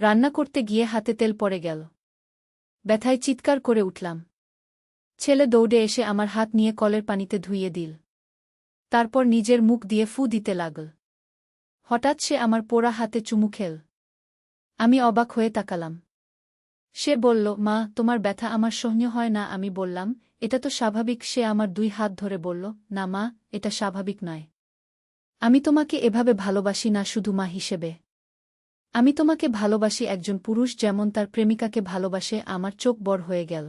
রান্না করতে গিয়ে হাতে তেল পড়ে গেল। ব্যথায় চিৎকার করে উঠলাম। ছেলে দৌড়ে এসে আমার হাত নিয়ে কলের পানিতে ধুইয়ে দিল। তারপর নিজের মুখ দিয়ে ফু দিতে লাগল। হঠাৎ সে আমার পোড়া হাতে চুমু খেল। আমি অবাক হয়ে তাকালাম। সে বলল, মা, তোমার ব্যথা আমার সহ্য হয় না। আমি বললাম, এটা তো স্বাভাবিক। সে আমার 2 হাত ধরে বলল, না মা, এটা স্বাভাবিক নয়। আমি তোমাকে এভাবে ভালোবাসি না শুধু মা হিসেবে। আমি তোমাকে ভালোবাসি একজন পুরুষ যেমন তার প্রেমিকাকে ভালোবাসে। আমার চোখ বড় হয়ে গেল।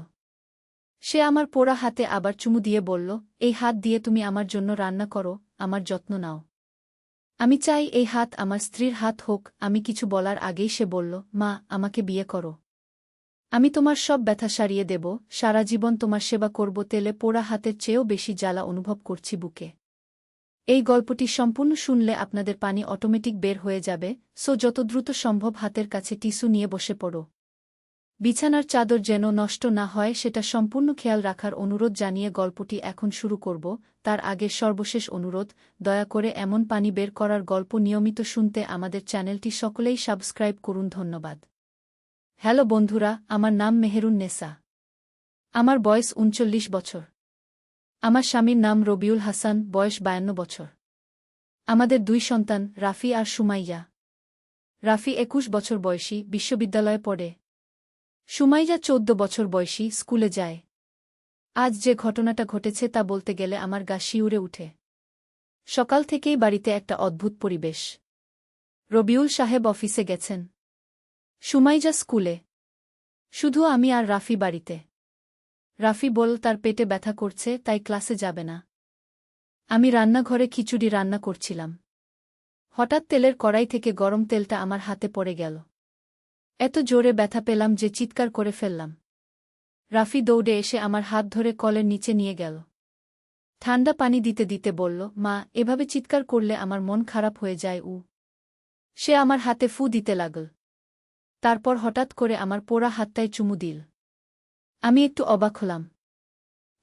সে আমার পোড়া হাতে আবার চুমু দিয়ে বলল, এই হাত দিয়ে তুমি আমার জন্য রান্না করো, আমার যত্ন নাও। আমি চাই এই হাত আমার স্ত্রীর হাত হোক। আমি কিছু বলার আগেই সে বলল, মা, আমাকে বিয়ে করো। আমি তোমার সব ব্যথা সারিয়ে দেব, সারা জীবন তোমার সেবা করব। তেলে পোড়া হাতের চেয়েও বেশি জ্বালা অনুভব করছি বুকে। এই গল্পটি সম্পূর্ণ শুনলে আপনাদের পানি অটোমেটিক বের হয়ে যাবে, সো যত দ্রুত সম্ভব হাতের কাছে টিস্যু নিয়ে বসে পড়ো। বিছানার চাদর যেন নষ্ট না হয় সেটা সম্পূর্ণ খেয়াল রাখার অনুরোধ জানিয়ে গল্পটি এখন শুরু করব। তার আগে সর্বশেষ অনুরোধ, দয়া করে এমন পানি বের করার গল্প নিয়মিত শুনতে আমাদের চ্যানেলটি সকলেই সাবস্ক্রাইব করুন। ধন্যবাদ। হ্যালো বন্ধুরা, আমার নাম মেহেরুন নেসা। আমার বয়স 39 বছর। আমার স্বামীর নাম রবিউল হাসান, বয়স 52 বছর। আমাদের 2 সন্তান, রাফি আর সুমাইয়া। রাফি 21 বছর বয়সী, বিশ্ববিদ্যালয়ে পড়ে। সুমাইয়া 14 বছর বয়সী, স্কুলে যায়। আজ যে ঘটনাটা ঘটেছে তা বলতে গেলে আমার গা শিউরে উঠে। সকাল থেকেই বাড়িতে একটা অদ্ভুত পরিবেশ। রবিউল সাহেব অফিসে গেছেন। সুমাইয়া স্কুলে। শুধু আমি আর রাফি বাড়িতে। রাফি বলল তার পেটে ব্যথা করছে, তাই ক্লাসে যাবে না। আমি রান্নাঘরে খিচুড়ি রান্না করছিলাম। হঠাৎ তেলের কড়াই থেকে গরম তেলটা আমার হাতে পড়ে গেল। এত জোরে ব্যথা পেলাম যে চিৎকার করে ফেললাম। রাফি দৌড়ে এসে আমার হাত ধরে কলের নিচে নিয়ে গেল। ঠান্ডা পানি দিতে দিতে বলল, মা, এভাবে চিৎকার করলে আমার মন খারাপ হয়ে যায়। সে আমার হাতে ফু দিতে লাগল। তারপর হঠাৎ করে আমার পোড়া হাতটায় চুমু দিল। আমি একটু অবাক হলাম।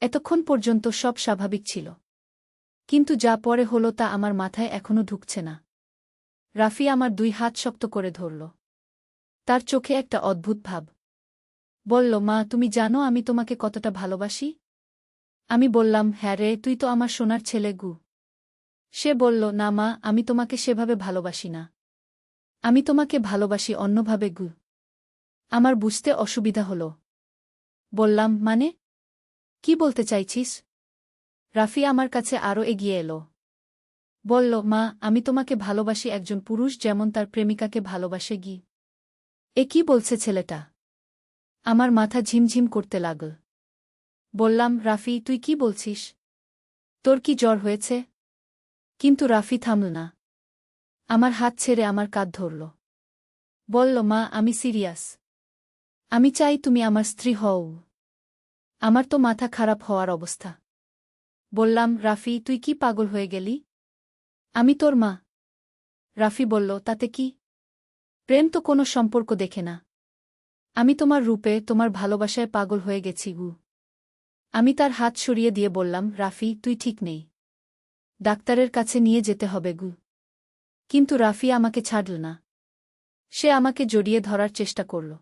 এতক্ষণ পর্যন্ত সব স্বাভাবিক ছিল। কিন্তু যা পরে হলো তা আমার মাথায় এখনো ঢুকছে না। রাফি আমার 2 হাত শক্ত করে ধরল। তার চোখে একটা অদ্ভুত ভাব। বলল, মা, তুমি জানো আমি তোমাকে কতটা ভালোবাসি? আমি বললাম, হ্যাঁ রে, তুই তো আমার সোনার ছেলে গু। সে বলল, না মা, আমি তোমাকে সেভাবে ভালোবাসি না। আমি তোমাকে ভালোবাসি অন্যভাবে গু। আমার বুঝতে অসুবিধা হল। বললাম, মানে? কি বলতে চাইছিস? রাফি আমার কাছে আরও এগিয়ে এলো। বলল, মা, আমি তোমাকে ভালোবাসি একজন পুরুষ যেমন তার প্রেমিকাকে ভালোবাসে গি। এ কি বলছে ছেলেটা? আমার মাথা ঝিমঝিম করতে লাগল। বললাম, রাফি, তুই কি বলছিস? তোর কি জ্বর হয়েছে? কিন্তু রাফি থামল না। আমার হাত ছেড়ে আমার কাঁধ ধরল। বলল, মা, আমি সিরিয়াস। আমি চাই তুমি আমার স্ত্রী হও। আমার তো মাথা খারাপ হওয়ার অবস্থা। বললাম, রাফি, তুই কি পাগল হয়ে গেলি? আমি তোর মা। রাফি বলল, তাতে কি? প্রেম তো কোনো সম্পর্ক দেখে না। আমি তোমার রূপে, তোমার ভালোবাসায় পাগল হয়ে গেছি গু। আমি তার হাত সরিয়ে দিয়ে বললাম, রাফি, তুই ঠিক নেই। ডাক্তারের কাছে নিয়ে যেতে হবে গু। কিন্তু রাফি আমাকে ছাড়ল না। সে আমাকে জড়িয়ে ধরার চেষ্টা করল।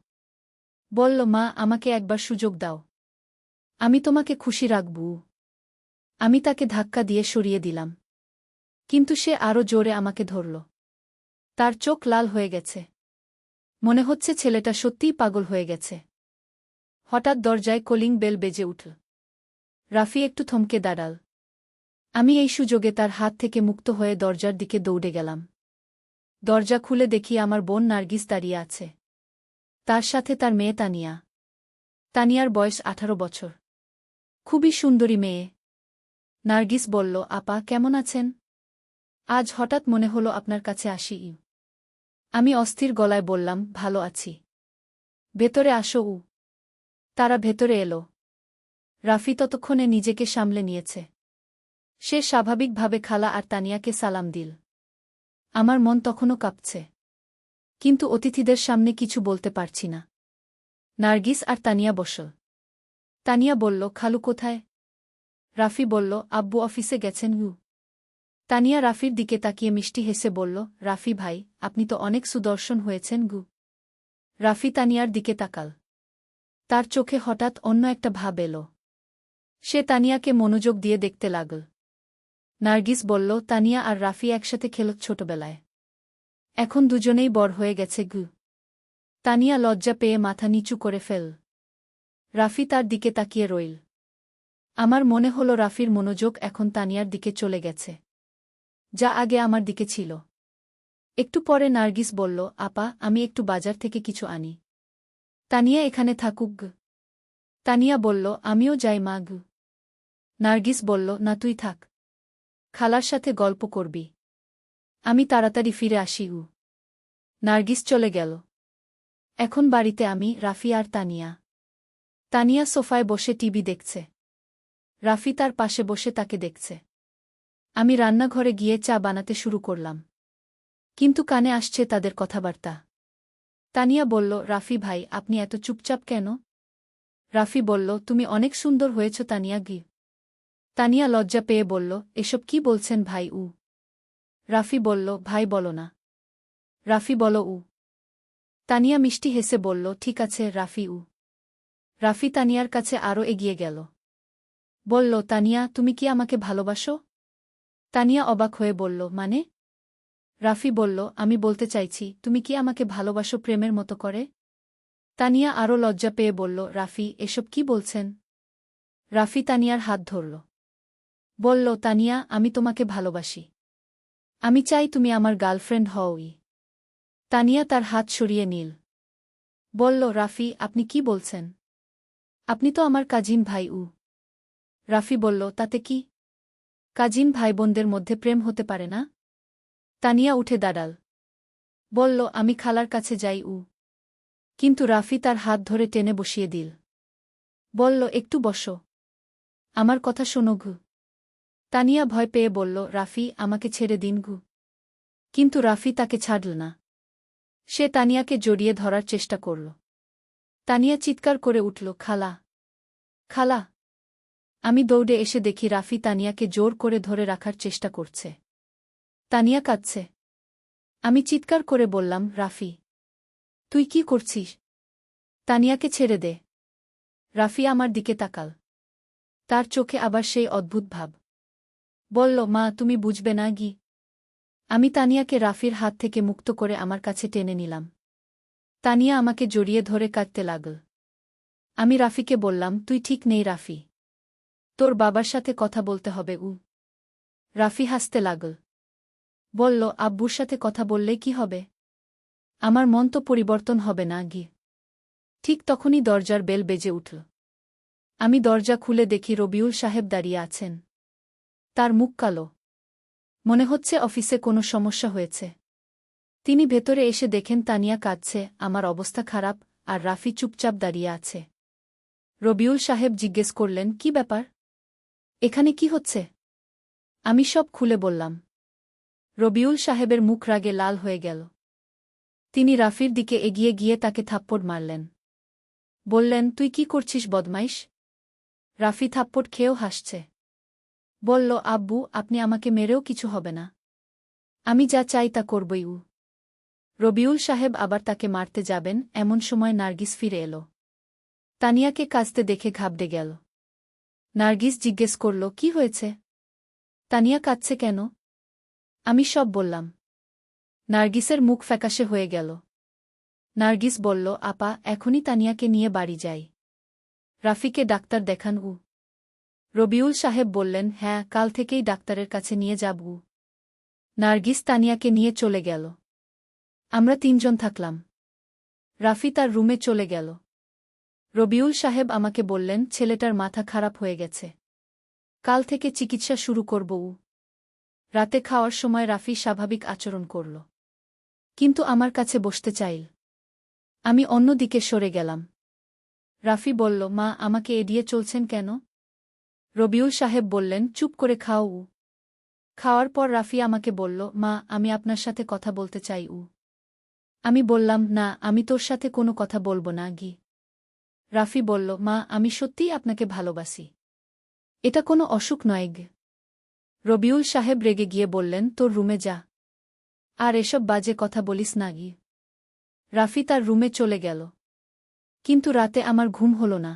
বলল, মা, আমাকে একবার সুযোগ দাও। আমি তোমাকে খুশি রাখব। আমি তাকে ধাক্কা দিয়ে সরিয়ে দিলাম। কিন্তু সে আরও জোরে আমাকে ধরল। তার চোখ লাল হয়ে গেছে। মনে হচ্ছে ছেলেটা সত্যিই পাগল হয়ে গেছে। হঠাৎ দরজায় কলিং বেল বেজে উঠল। রাফি একটু থমকে দাঁড়াল। আমি এই সুযোগে তার হাত থেকে মুক্ত হয়ে দরজার দিকে দৌড়ে গেলাম। দরজা খুলে দেখি আমার বোন নার্গিস দাঁড়িয়ে আছে। তার সাথে তার মেয়ে তানিয়া। তানিয়ার বয়স 18 বছর। খুবই সুন্দরী মেয়ে। নার্গিস বলল, আপা, কেমন আছেন? আজ হঠাৎ মনে হলো আপনার কাছে আসি। আমি অস্থির গলায় বললাম, ভালো আছি। ভেতরে আসো। তারা ভেতরে এলো। রাফি ততক্ষণে নিজেকে সামলে নিয়েছে। সে স্বাভাবিকভাবে খালা আর তানিয়াকে সালাম দিল। আমার মন তখনও কাঁপছে। কিন্তু অতিথিদের সামনে কিছু বলতে পারছি না। নার্গিস আর তানিয়া বসল। তানিয়া বলল, খালু কোথায়? রাফি বলল, আব্বু অফিসে গেছেন গু। তানিয়া রাফির দিকে তাকিয়ে মিষ্টি হেসে বলল, রাফি ভাই, আপনি তো অনেক সুদর্শন হয়েছেন গু। রাফি তানিয়ার দিকে তাকাল। তার চোখে হঠাৎ অন্য একটা ভাব এলো। সে তানিয়াকে মনোযোগ দিয়ে দেখতে লাগল। নার্গিস বলল, তানিয়া আর রাফি একসাথে খেলত ছোটবেলায়। এখন দুজনেই বড় হয়ে গেছে গু। তানিয়া লজ্জা পেয়ে মাথা নিচু করে ফেল। রাফি তার দিকে তাকিয়ে রইল। আমার মনে হল রাফির মনোযোগ এখন তানিয়ার দিকে চলে গেছে, যা আগে আমার দিকে ছিল। একটু পরে নার্গিস বলল, আপা, আমি একটু বাজার থেকে কিছু আনি। তানিয়া এখানে থাকুক গু। তানিয়া বলল, আমিও যাই মা গু। নার্গিস বলল, না, তুই থাক, খালার সাথে গল্প করবি। আমি তাড়াতাড়ি ফিরে আসি উ। নার্গিস চলে গেল। এখন বাড়িতে আমি, রাফি আর তানিয়া। তানিয়া সোফায় বসে টিভি দেখছে। রাফি তার পাশে বসে তাকে দেখছে। আমি রান্নাঘরে গিয়ে চা বানাতে শুরু করলাম, কিন্তু কানে আসছে তাদের কথাবার্তা। তানিয়া বলল, রাফি ভাই, আপনি এত চুপচাপ কেন? রাফি বলল, তুমি অনেক সুন্দর হয়েছ তানিয়া গি। তানিয়া লজ্জা পেয়ে বলল, এসব কি বলছেন ভাই উ? রাফি বলল, ভাই বলো না, রাফি বলো উ। তানিয়া মিষ্টি হেসে বলল, ঠিক আছে রাফি উ। রাফি তানিয়ার কাছে আরও এগিয়ে গেল। বলল, তানিয়া, তুমি কি আমাকে ভালোবাসো? তানিয়া অবাক হয়ে বলল, মানে? রাফি বলল, আমি বলতে চাইছি, তুমি কি আমাকে ভালোবাসো প্রেমের মতো করে? তানিয়া আরও লজ্জা পেয়ে বলল, রাফি, এসব কি বলছেন? রাফি তানিয়ার হাত ধরল। বলল, তানিয়া, আমি তোমাকে ভালোবাসি। আমি চাই তুমি আমার গার্লফ্রেন্ড হওই। তানিয়া তার হাত সরিয়ে নিল। বলল, রাফি, আপনি কি বলছেন? আপনি তো আমার কাজিন ভাই উ। রাফি বলল, তাতে কি? কাজিন ভাইবোনদের মধ্যে প্রেম হতে পারে না? তানিয়া উঠে দাঁড়াল। বলল, আমি খালার কাছে যাই উ। কিন্তু রাফি তার হাত ধরে টেনে বসিয়ে দিল। বলল, একটু বসো, আমার কথা শোনো ঘু। তানিয়া ভয় পেয়ে বলল, রাফি, আমাকে ছেড়ে দিন ঘু। কিন্তু রাফি তাকে ছাড়ল না। সে তানিয়াকে জড়িয়ে ধরার চেষ্টা করল। তানিয়া চিৎকার করে উঠল, খালা, খালা। আমি দৌড়ে এসে দেখি রাফি তানিয়াকে জোর করে ধরে রাখার চেষ্টা করছে। তানিয়া কাঁদছে। আমি চিৎকার করে বললাম, রাফি, তুই কি করছিস? তানিয়াকে ছেড়ে দে। রাফি আমার দিকে তাকাল। তার চোখে আবার সেই অদ্ভুত ভাব। বলল, মা, তুমি বুঝবে না গি। আমি তানিয়াকে রাফির হাত থেকে মুক্ত করে আমার কাছে টেনে নিলাম। তানিয়া আমাকে জড়িয়ে ধরে কাঁদতে লাগল। আমি রাফিকে বললাম, তুই ঠিক নেই রাফি, তোর বাবার সাথে কথা বলতে হবে উ। রাফি হাসতে লাগল। বলল, আব্বুর সাথে কথা বললে কি হবে? আমার মন তো পরিবর্তন হবে না গি। ঠিক তখনই দরজার বেল বেজে উঠল। আমি দরজা খুলে দেখি রবিউল সাহেব দাঁড়িয়ে আছেন। তার মুখ কালো। মনে হচ্ছে অফিসে কোনো সমস্যা হয়েছে। তিনি ভেতরে এসে দেখেন তানিয়া কাঁদছে, আমার অবস্থা খারাপ, আর রাফি চুপচাপ দাঁড়িয়ে আছে। রবিউল সাহেব জিজ্ঞেস করলেন, কি ব্যাপার? এখানে কি হচ্ছে? আমি সব খুলে বললাম। রবিউল সাহেবের মুখ রাগে লাল হয়ে গেল। তিনি রাফির দিকে এগিয়ে গিয়ে তাকে থাপ্পড় মারলেন। বললেন, তুই কি করছিস বদমাইশ? রাফি থাপ্পড় খেয়েও হাসছে। বলল, আব্বু, আপনি আমাকে মেরেও কিছু হবে না। আমি যা চাই তা করবই উ। রবিউল সাহেব আবার তাকে মারতে যাবেন, এমন সময় নার্গিস ফিরে এলো। তানিয়াকে কাঁদতে দেখে ঘাবড়ে গেল। নার্গিস জিজ্ঞেস করল, কি হয়েছে? তানিয়া কাঁদছে কেন? আমি সব বললাম। নার্গিসের মুখ ফ্যাকাশে হয়ে গেল। নার্গিস বলল, আপা, এখনই তানিয়াকে নিয়ে বাড়ি যাই। রাফিকে ডাক্তার দেখান উ। রবিউল সাহেব বললেন, হ্যাঁ, কাল থেকেই ডাক্তারের কাছে নিয়ে যাব উ। নার্গিস তানিয়াকে নিয়ে চলে গেল। আমরা তিনজন থাকলাম। রাফি তার রুমে চলে গেল। রবিউল সাহেব আমাকে বললেন, ছেলেটার মাথা খারাপ হয়ে গেছে। কাল থেকে চিকিৎসা শুরু করব উ। রাতে খাওয়ার সময় রাফি স্বাভাবিক আচরণ করল, কিন্তু আমার কাছে বসতে চাইল। আমি অন্য দিকে সরে গেলাম। রাফি বলল, মা, আমাকে এড়িয়ে চলছেন কেন? রবিউল সাহেব বললেন, চুপ করে খাও উ। খাওয়ার পর রাফি আমাকে বলল, মা, আমি আপনার সাথে কথা বলতে চাই উ। আমি বললাম, না, আমি তোর সাথে কোনো কথা বলবো না গি। রাফি বলল, মা, আমি সত্যিই আপনাকে ভালোবাসি। এটা কোনো অসুখ নয় গে। রবিউল সাহেব রেগে গিয়ে বললেন, তোর রুমে যা, আর এসব বাজে কথা বলিস না গি। রাফি তার রুমে চলে গেল। কিন্তু রাতে আমার ঘুম হল না।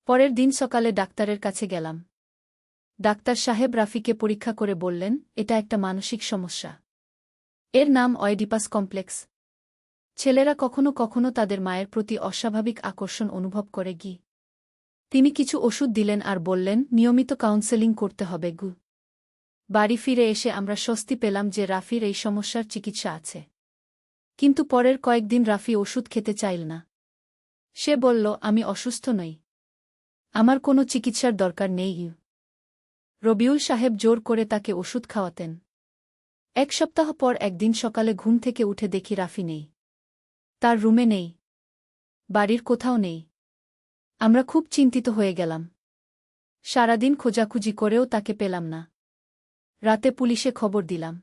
পরের দিন সকালে ডাক্তারের কাছে গেলাম। ডাক্তার সাহেব রাফিকে পরীক্ষা করে বললেন, এটা একটা মানসিক সমস্যা। এর নাম অয়েডিপাস কমপ্লেক্স। ছেলেরা কখনো কখনো তাদের মায়ের প্রতি অস্বাভাবিক আকর্ষণ অনুভব করে গি। তিনি কিছু ওষুধ দিলেন আর বললেন, নিয়মিত কাউন্সেলিং করতে হবে গু। বাড়ি ফিরে এসে আমরা স্বস্তি পেলাম যে রাফির এই সমস্যার চিকিৎসা আছে। কিন্তু পরের কয়েকদিন রাফি ওষুধ খেতে চাইল না। সে বলল, আমি অসুস্থ নই। আমার কোনো চিকিৎসার দরকার নেই। রবিউল সাহেব জোর করে তাকে ওষুধ খাওয়াতেন। এক সপ্তাহ পর একদিন সকালে ঘুম থেকে উঠে দেখি রাফি নেই। তার রুমে নেই। বাড়ির কোথাও নেই। আমরা খুব চিন্তিত হয়ে গেলাম। সারাদিন খোঁজাখুঁজি করেও তাকে পেলাম না। রাতে পুলিশে খবর দিলাম।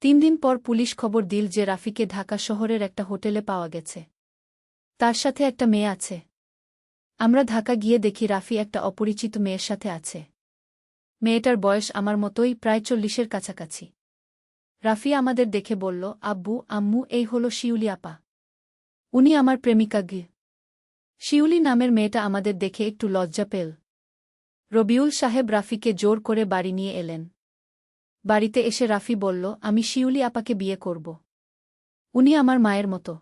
3 দিন পর পুলিশ খবর দিল যে রাফিকে ঢাকা শহরের একটা হোটেলে পাওয়া গেছে। তার সাথে একটা মেয়ে আছে। আমরা ঢাকা গিয়ে দেখি রাফি একটা অপরিচিত মেয়ের সাথে আছে। মেয়েটার বয়স আমার মতোই, প্রায় 40-এর কাছাকাছি। রাফি আমাদের দেখে বলল, আব্বু আম্মু, এই হলো শিউলি আপা। উনি আমার প্রেমিকা গি। শিউলি নামের মেয়েটা আমাদের দেখে একটু লজ্জা পেল। রবিউল সাহেব রাফিকে জোর করে বাড়ি নিয়ে এলেন। বাড়িতে এসে রাফি বলল, আমি শিউলি আপাকে বিয়ে করব। উনি আমার মায়ের মতো।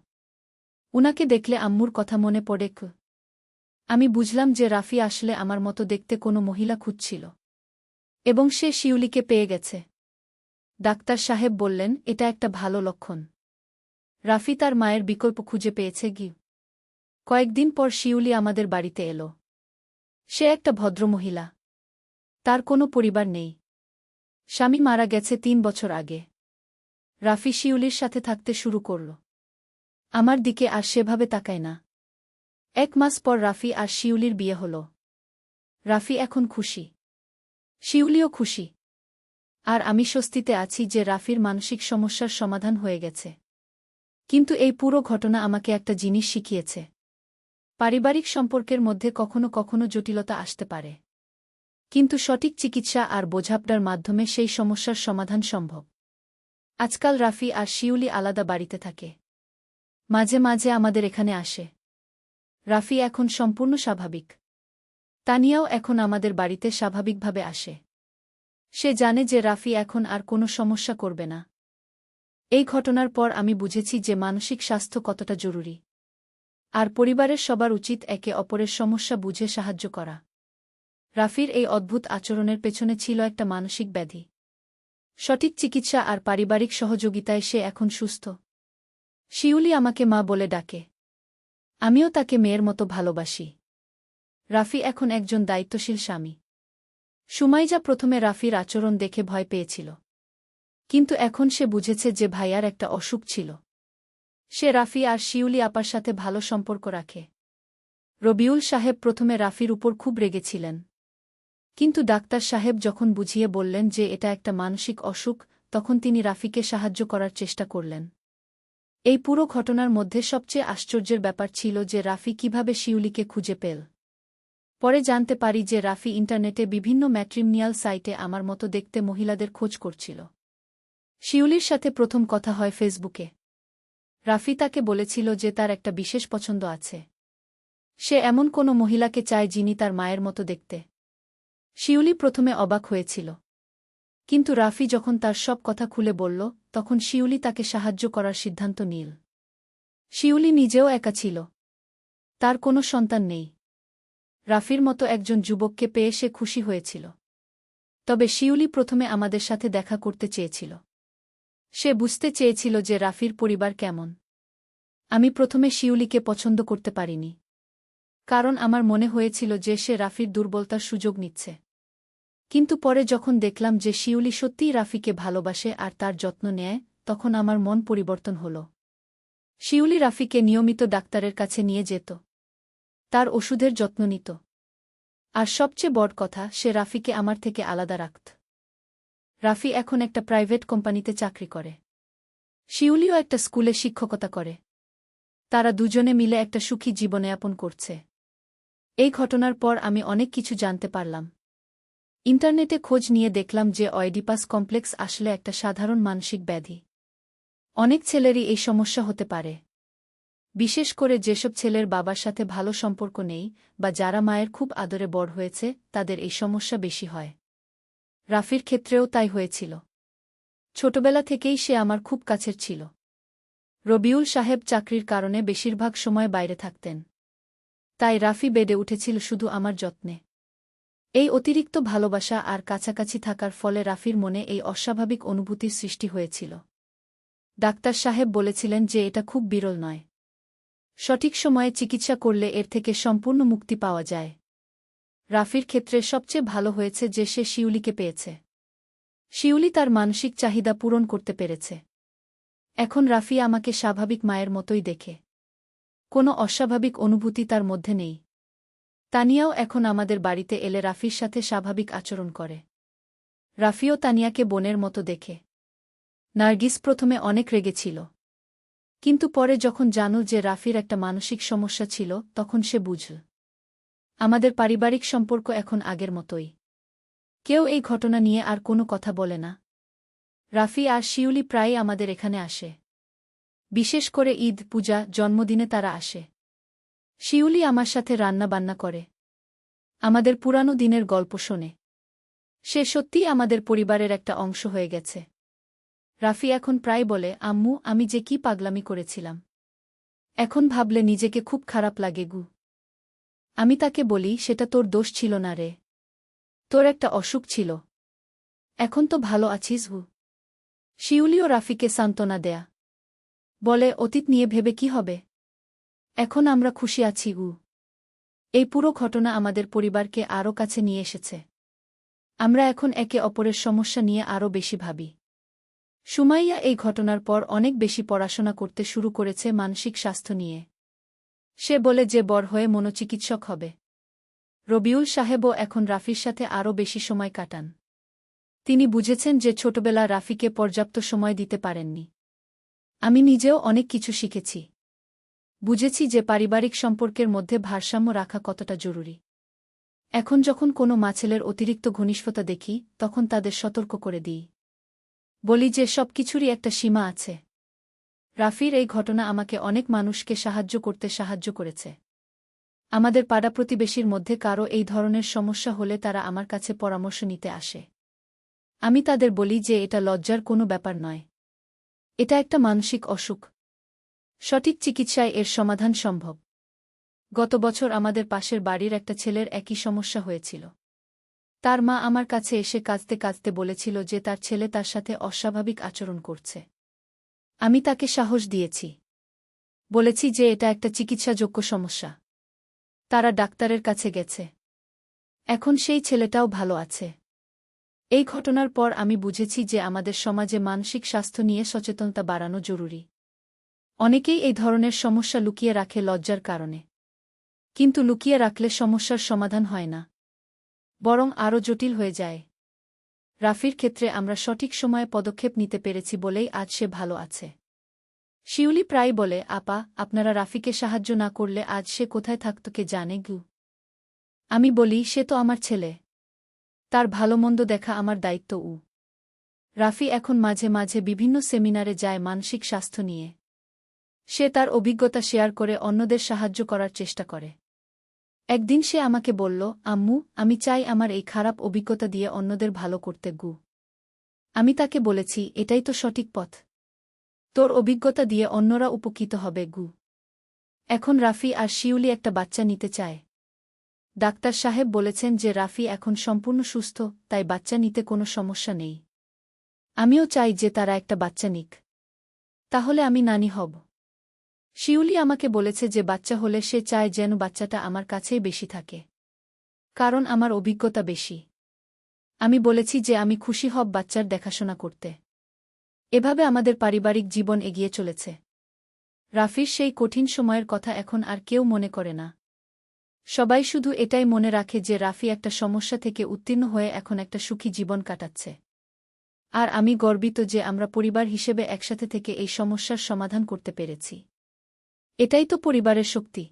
উনাকে দেখলে আম্মুর কথা মনে পড়ে। আমি বুঝলাম যে রাফি আসলে আমার মতো দেখতে কোনো মহিলা খুঁজছিল। এবং সে শিউলিকে পেয়ে গেছে। ডাক্তার সাহেব বললেন, এটা একটা ভালো লক্ষণ। রাফি তার মায়ের বিকল্প খুঁজে পেয়েছে গি। কয়েকদিন পর শিউলি আমাদের বাড়িতে এলো। সে একটা ভদ্রমহিলা। তার কোনো পরিবার নেই। স্বামী মারা গেছে 3 বছর আগে। রাফি শিউলির সাথে থাকতে শুরু করল। আমার দিকে আর সেভাবে তাকায় না। 1 মাস পর রাফি আর শিউলির বিয়ে হল। রাফি এখন খুশি। শিউলিও খুশি। আর আমি স্বস্তিতে আছি যে রাফির মানসিক সমস্যার সমাধান হয়ে গেছে। কিন্তু এই পুরো ঘটনা আমাকে একটা জিনিস শিখিয়েছে। পারিবারিক সম্পর্কের মধ্যে কখনো কখনো জটিলতা আসতে পারে। কিন্তু সঠিক চিকিৎসা আর বোঝাপড়ার মাধ্যমে সেই সমস্যার সমাধান সম্ভব। আজকাল রাফি আর শিউলি আলাদা বাড়িতে থাকে। মাঝে মাঝে আমাদের এখানে আসে। রাফি এখন সম্পূর্ণ স্বাভাবিক। তানিয়াও এখন আমাদের বাড়িতে স্বাভাবিকভাবে আসে। সে জানে যে রাফি এখন আর কোনো সমস্যা করবে না। এই ঘটনার পর আমি বুঝেছি যে মানসিক স্বাস্থ্য কতটা জরুরি। আর পরিবারের সবার উচিত একে অপরের সমস্যা বুঝে সাহায্য করা। রাফির এই অদ্ভুত আচরণের পেছনে ছিল একটা মানসিক ব্যাধি। সঠিক চিকিৎসা আর পারিবারিক সহযোগিতায় সে এখন সুস্থ। শিউলি আমাকে মা বলে ডাকে। আমিও তাকে মেয়ের মতো ভালোবাসি। রাফি এখন একজন দায়িত্বশীল স্বামী। সুমাইজা প্রথমে রাফির আচরণ দেখে ভয় পেয়েছিল। কিন্তু এখন সে বুঝেছে যে ভাইয়ার একটা অসুখ ছিল। সে রাফি আর শিউলি আপার সাথে ভালো সম্পর্ক রাখে। রবিউল সাহেব প্রথমে রাফির উপর খুব রেগেছিলেন। কিন্তু ডাক্তার সাহেব যখন বুঝিয়ে বললেন যে এটা একটা মানসিক অসুখ, তখন তিনি রাফিকে সাহায্য করার চেষ্টা করলেন। এই পুরো ঘটনার মধ্যে সবচেয়ে আশ্চর্যের ব্যাপার ছিল যে রাফি কিভাবে শিউলিকে খুঁজে পেল। পরে জানতে পারি যে রাফি ইন্টারনেটে বিভিন্ন ম্যাট্রিমনিয়াল সাইটে আমার মতো দেখতে মহিলাদের খোঁজ করছিল। শিউলির সাথে প্রথম কথা হয় ফেসবুকে। রাফি তাকে বলেছিল যে তার একটা বিশেষ পছন্দ আছে। সে এমন কোনো মহিলাকে চায় যিনি তার মায়ের মতো দেখতে। শিউলি প্রথমে অবাক হয়েছিল। কিন্তু রাফি যখন তার সব কথা খুলে বলল, তখন শিউলি তাকে সাহায্য করার সিদ্ধান্ত নিল। শিউলি নিজেও একা ছিল। তার কোনো সন্তান নেই। রাফির মতো একজন যুবককে পেয়ে সে খুশি হয়েছিল। তবে শিউলি প্রথমে আমাদের সাথে দেখা করতে চেয়েছিল। সে বুঝতে চেয়েছিল যে রাফির পরিবার কেমন। আমি প্রথমে শিউলিকে পছন্দ করতে পারিনি। কারণ আমার মনে হয়েছিল যে সে রাফির দুর্বলতার সুযোগ নিচ্ছে। কিন্তু পরে যখন দেখলাম যে শিউলি সত্যিই রাফিকে ভালোবাসে আর তার যত্ন নেয়, তখন আমার মন পরিবর্তন হল। শিউলি রাফিকে নিয়মিত ডাক্তারের কাছে নিয়ে যেত। তার ওষুধের যত্ন নিত। আর সবচেয়ে বড় কথা, সে রাফিকে আমার থেকে আলাদা রাখত। রাফি এখন একটা প্রাইভেট কোম্পানিতে চাকরি করে। শিউলিও একটা স্কুলে শিক্ষকতা করে। তারা দুজনে মিলে একটা সুখী জীবনযাপন করছে। এই ঘটনার পর আমি অনেক কিছু জানতে পারলাম। ইন্টারনেটে খোঁজ নিয়ে দেখলাম যে অয়েডিপাস কমপ্লেক্স আসলে একটা সাধারণ মানসিক ব্যাধি। অনেক ছেলেরই এই সমস্যা হতে পারে। বিশেষ করে যেসব ছেলের বাবার সাথে ভালো সম্পর্ক নেই বা যারা মায়ের খুব আদরে বড় হয়েছে তাদের এই সমস্যা বেশি হয়। রাফির ক্ষেত্রেও তাই হয়েছিল। ছোটবেলা থেকেই সে আমার খুব কাছের ছিল। রবিউল সাহেব চাকরির কারণে বেশিরভাগ সময় বাইরে থাকতেন। তাই রাফি বেডে উঠেছিল শুধু আমার যত্নে। এই অতিরিক্ত ভালোবাসা আর কাছাকাছি থাকার ফলে রাফির মনে এই অস্বাভাবিক অনুভূতির সৃষ্টি হয়েছিল। ডাক্তার সাহেব বলেছিলেন যে এটা খুব বিরল নয়। সঠিক সময়ে চিকিৎসা করলে এর থেকে সম্পূর্ণ মুক্তি পাওয়া যায়। রাফির ক্ষেত্রে সবচেয়ে ভালো হয়েছে যে সে শিউলিকে পেয়েছে। শিউলি তার মানসিক চাহিদা পূরণ করতে পেরেছে। এখন রাফি আমাকে স্বাভাবিক মায়ের মতোই দেখে। কোনো অস্বাভাবিক অনুভূতি তার মধ্যে নেই। তানিয়াও এখন আমাদের বাড়িতে এলে রাফির সাথে স্বাভাবিক আচরণ করে। রাফিও তানিয়াকে বোনের মতো দেখে। নার্গিস প্রথমে অনেক রেগেছিল, কিন্তু পরে যখন জানল যে রাফির একটা মানসিক সমস্যা ছিল তখন সে বুঝল। আমাদের পারিবারিক সম্পর্ক এখন আগের মতোই। কেউ এই ঘটনা নিয়ে আর কোনো কথা বলে না। রাফি আর শিউলি প্রায়ই আমাদের এখানে আসে। বিশেষ করে ঈদ, পূজা, জন্মদিনে তারা আসে। শিউলি আমার সাথে রান্না বান্না করে, আমাদের পুরানো দিনের গল্প শোনে। সে সত্যিই আমাদের পরিবারের একটা অংশ হয়ে গেছে। রাফি এখন প্রায় বলে, আম্মু, আমি যে কি পাগলামি করেছিলাম। এখন ভাবলে নিজেকে খুব খারাপ লাগে গু। আমি তাকে বলি, সেটা তোর দোষ ছিল না রে। তোর একটা অসুখ ছিল। এখন তো ভালো আছিস হু। শিউলিও রাফিকে সান্ত্বনা দেয়া। বলে, অতীত নিয়ে ভেবে কি হবে? এখন আমরা খুশি আছি গু। এই পুরো ঘটনা আমাদের পরিবারকে আরও কাছে নিয়ে এসেছে। আমরা এখন একে অপরের সমস্যা নিয়ে আরও বেশি ভাবি। সুমাইয়া এই ঘটনার পর অনেক বেশি পড়াশোনা করতে শুরু করেছে মানসিক স্বাস্থ্য নিয়ে। সে বলে যে বড় হয়ে মনোচিকিৎসক হবে। রবিউল সাহেবও এখন রাফির সাথে আরও বেশি সময় কাটান। তিনি বুঝেছেন যে ছোটবেলা রাফিকে পর্যাপ্ত সময় দিতে পারেননি। আমি নিজেও অনেক কিছু শিখেছি। বুঝেছি যে পারিবারিক সম্পর্কের মধ্যে ভারসাম্য রাখা কতটা জরুরি। এখন যখন কোনো ছেলের অতিরিক্ত ঘনিষ্ঠতা দেখি তখন তাদের সতর্ক করে দিই। বলি যে সব কিছুরই একটা সীমা আছে। রাফির এই ঘটনা আমাকে অনেক মানুষকে সাহায্য করেছে। আমাদের পাড়া প্রতিবেশীর মধ্যে কারো এই ধরনের সমস্যা হলে তারা আমার কাছে পরামর্শ নিতে আসে। আমি তাদের বলি যে এটা লজ্জার কোনো ব্যাপার নয়। এটা একটা মানসিক অসুখ। সঠিক চিকিৎসায় এর সমাধান সম্ভব। গত বছর আমাদের পাশের বাড়ির একটা ছেলের একই সমস্যা হয়েছিল। তার মা আমার কাছে এসে কাঁদতে কাঁদতে বলেছিল যে তার ছেলে তার সাথে অস্বাভাবিক আচরণ করছে। আমি তাকে সাহস দিয়েছি। বলেছি যে এটা একটা চিকিৎসাযোগ্য সমস্যা। তারা ডাক্তারের কাছে গেছে। এখন সেই ছেলেটাও ভালো আছে। এই ঘটনার পর আমি বুঝেছি যে আমাদের সমাজে মানসিক স্বাস্থ্য নিয়ে সচেতনতা বাড়ানো জরুরি। অনেকেই এই ধরনের সমস্যা লুকিয়ে রাখে লজ্জার কারণে। কিন্তু লুকিয়ে রাখলে সমস্যার সমাধান হয় না, বরং আরও জটিল হয়ে যায়। রাফির ক্ষেত্রে আমরা সঠিক সময়ে পদক্ষেপ নিতে পেরেছি বলেই আজ সে ভালো আছে। শিউলি প্রায় বলে, আপা, আপনারা রাফিকে সাহায্য না করলে আজ সে কোথায় থাকত কে জানে গু। আমি বলি, সে তো আমার ছেলে। তার ভালোমন্দ দেখা আমার দায়িত্ব। রাফি এখন মাঝে মাঝে বিভিন্ন সেমিনারে যায় মানসিক স্বাস্থ্য নিয়ে। সে তার অভিজ্ঞতা শেয়ার করে অন্যদের সাহায্য করার চেষ্টা করে। একদিন সে আমাকে বলল, আম্মু, আমি চাই আমার এই খারাপ অভিজ্ঞতা দিয়ে অন্যদের ভালো করতে গু। আমি তাকে বলেছি, এটাই তো সঠিক পথ। তোর অভিজ্ঞতা দিয়ে অন্যরা উপকৃত হবে গু। এখন রাফি আর শিউলি একটা বাচ্চা নিতে চায়। ডাক্তার সাহেব বলেছেন যে রাফি এখন সম্পূর্ণ সুস্থ, তাই বাচ্চা নিতে কোনো সমস্যা নেই। আমিও চাই যে তারা একটা বাচ্চা নিক। তাহলে আমি নানি হব। শিউলি আমাকে বলেছে যে বাচ্চা হলে সে চায় যেন বাচ্চাটা আমার কাছেই বেশি থাকে, কারণ আমার অভিজ্ঞতা বেশি। আমি বলেছি যে আমি খুশি হব বাচ্চার দেখাশোনা করতে। এভাবে আমাদের পারিবারিক জীবন এগিয়ে চলেছে। রাফির সেই কঠিন সময়ের কথা এখন আর কেউ মনে করে না। সবাই শুধু এটাই মনে রাখে যে রাফি একটা সমস্যা থেকে উত্তীর্ণ হয়ে এখন একটা সুখী জীবন কাটাচ্ছে। আর আমি গর্বিত যে আমরা পরিবার হিসেবে একসাথে থেকে এই সমস্যার সমাধান করতে পেরেছি। এটাই তো পরিবারের শক্তি।